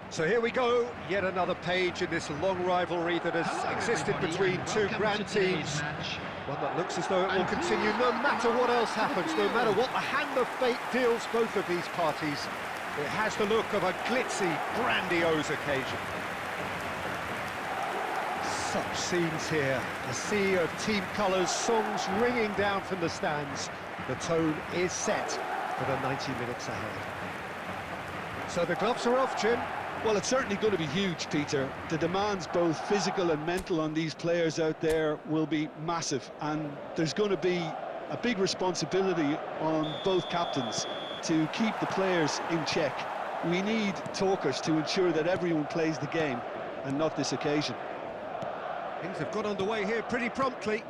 So here we go, yet another page in this long rivalry that has existed between two grand teams. One that looks as though it will continue no matter what else happens, no matter what the hand of fate deals both of these parties. It has the look of a glitzy, grandiose occasion. Such scenes here, a sea of team colours, songs ringing down from the stands. The tone is set for the 90 minutes ahead. So the gloves are off, Jim. Well, it's certainly going to be huge, Peter. The demands, both physical and mental, on these players out there will be massive, and there's going to be a big responsibility on both captains to keep the players in check. We need talkers to ensure that everyone plays the game, and not this occasion. Things have got underway here pretty promptly.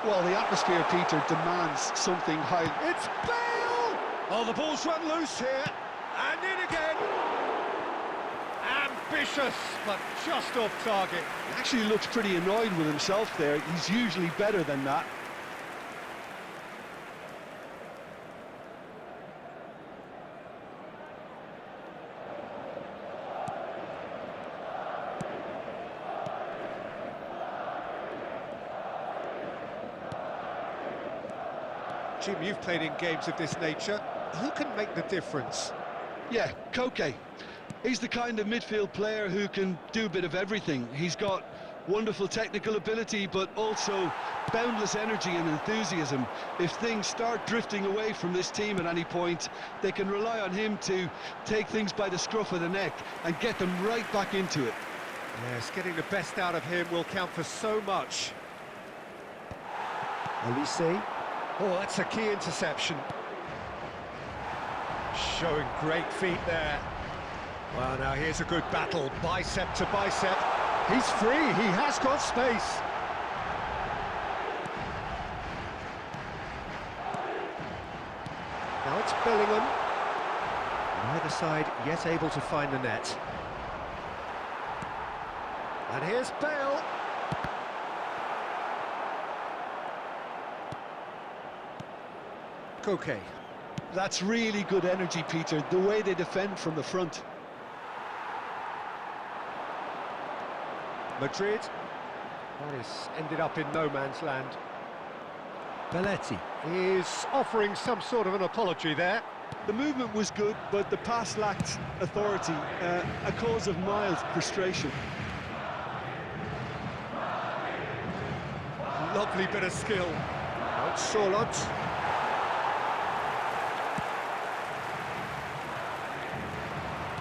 Well, the atmosphere, Peter, demands something high. It's Bale! Oh, the ball's run loose here. And in again. Ambitious, but just off target. He actually looks pretty annoyed with himself there. He's usually better than that. Jim, you've played in games of this nature. Who can make the difference? Yeah, Koke. He's the kind of midfield player who can do a bit of everything. He's got wonderful technical ability, but also boundless energy and enthusiasm. If things start drifting away from this team at any point, they can rely on him to take things by the scruff of the neck and get them right back into it. Yes, getting the best out of him will count for so much. Elise. Oh, that's a key interception. Showing great feet there. Well, now here's a good battle, bicep to bicep. He's free, he has got space. Now it's Bellingham. Neither side yet able to find the net. And here's Bale. Koke. That's really good energy, Peter, the way they defend from the front. Madrid. That has ended up in no man's land. Belletti is offering some sort of an apology there. The movement was good, but the pass lacked authority, a cause of mild frustration. Lovely bit of skill. Now it's Sorlot.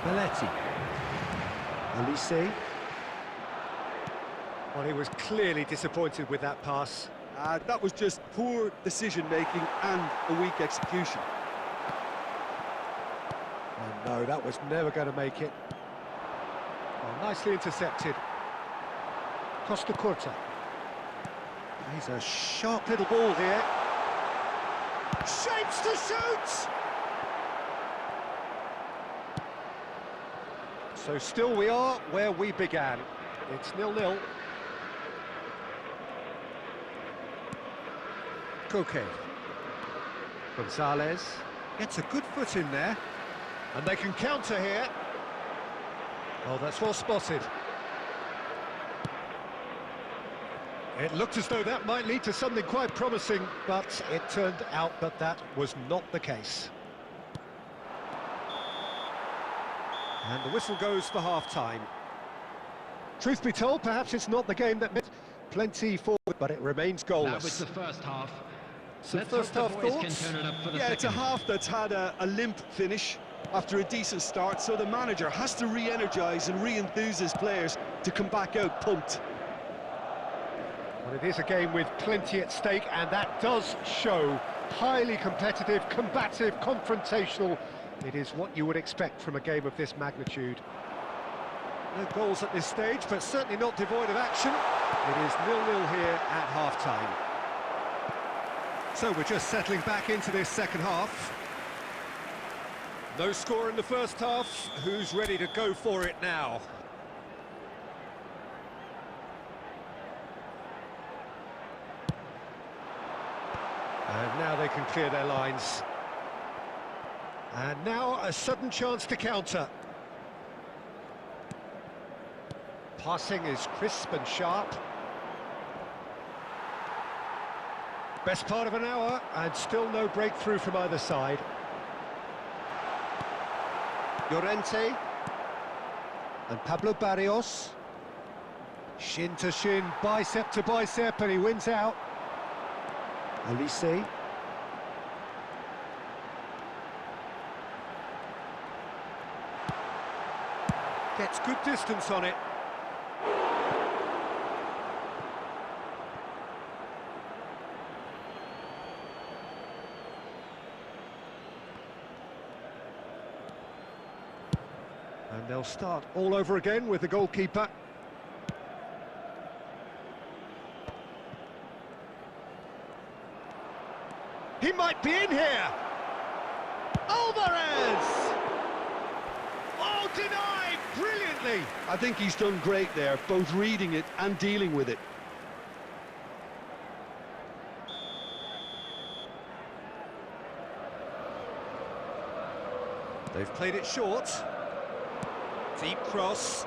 Belletti. Elise. Well, he was clearly disappointed with that pass. That was just poor decision-making and a weak execution. Oh no, that was never going to make it. Oh, nicely intercepted. Costa Curta. He's a sharp little ball here. Shapes to shoot! So still we are where we began. It's 0-0. Koke. Gonzalez gets a good foot in there. And they can counter here. Oh, that's well spotted. It looked as though that might lead to something quite promising, but it turned out that that was not the case. And the whistle goes for half-time. Truth be told, perhaps it's not the game that meant plenty forward, but it remains goalless. That was the first half. So first half thoughts? Yeah, it's a half that's had a limp finish after a decent start, so the manager has to re-energise and re-enthuse his players to come back out pumped. Well, it is a game with plenty at stake, and that does show. Highly competitive, combative, confrontational. It is what you would expect from a game of this magnitude. No goals at this stage, but certainly not devoid of action. It is 0-0 here at half-time. So we're just settling back into this second half. No score in the first half. Who's ready to go for it now? And now they can clear their lines. And now a sudden chance to counter. Passing is crisp and sharp. Best part of an hour, and still no breakthrough from either side. Llorente. And Pablo Barrios. Shin to shin, bicep to bicep, and he wins out. Olise. Gets good distance on it. And they'll start all over again with the goalkeeper. He might be in here! Alvarez! Oh, denied brilliantly! I think he's done great there, both reading it and dealing with it. They've played it short. Deep cross.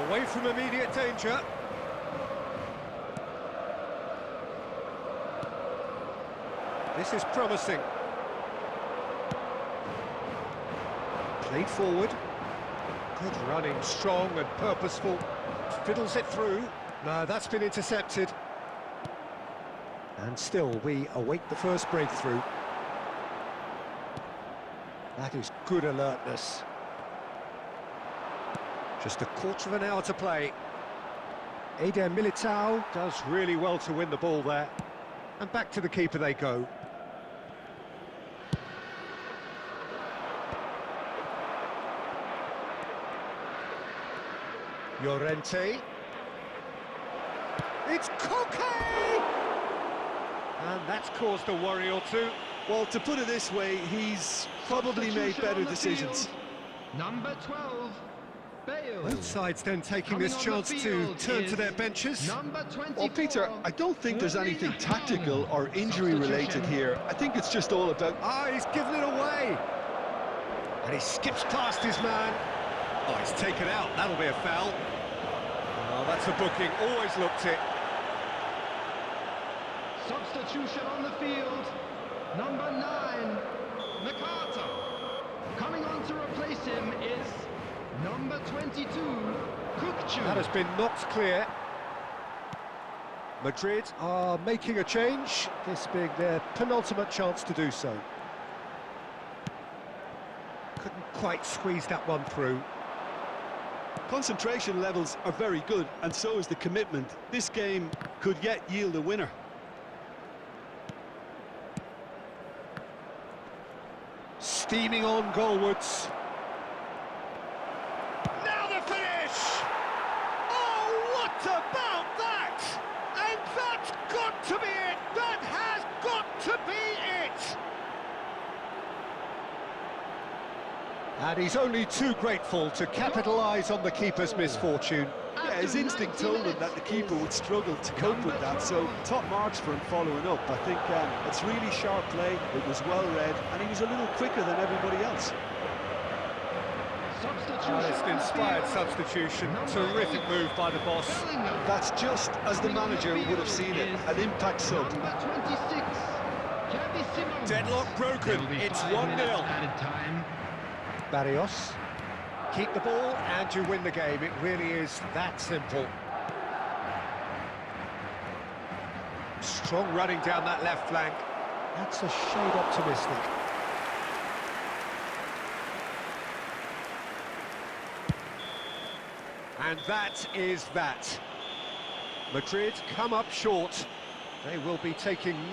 Away from immediate danger. This is promising. Played forward. Good running, strong and purposeful. Fiddles it through. No, that's been intercepted. And still, we await the first breakthrough. That is good alertness. Just a quarter of an hour to play. Eder Militao does really well to win the ball there. And back to the keeper they go. Llorente. It's Koke! And that's caused a worry or two. Well, to put it this way, he's probably made better decisions. Number 12, Bale. Both sides then taking this chance to turn to their benches. Number 24. Well, Peter, I don't think there's anything tactical or injury-related here. I think it's just all about... Ah, he's given it away. And he skips past his man. Oh, he's taken out. That'll be a foul. Oh, that's a booking. Always looked it. Substitution on the field. Number 9, McCarter. Coming on to replace him is number 22, Kukcu. That has been knocked clear. Madrid are making a change, this being their penultimate chance to do so. Couldn't quite squeeze that one through. Concentration levels are very good, and so is the commitment. This game could yet yield a winner. Steaming on goalwards. Now the finish! Oh, what about that? And that's got to be it! That has got to be it! And he's only too grateful to capitalise on the keeper's misfortune. Yeah, his instinct told him that the keeper would struggle to cope with that, so top marks for him following up. I think it's really sharp play, it was well read, and he was a little quicker than everybody else. It's an inspired substitution, terrific move by the boss. That's just as the manager would have seen it, an impact sub. Number 26, Deadlock broken, it's 1-0. Barrios, keep the ball and you win the game. It really is that simple. Strong running down that left flank. That's a shade optimistic. And that is that. Madrid come up short. They will be taking nothing.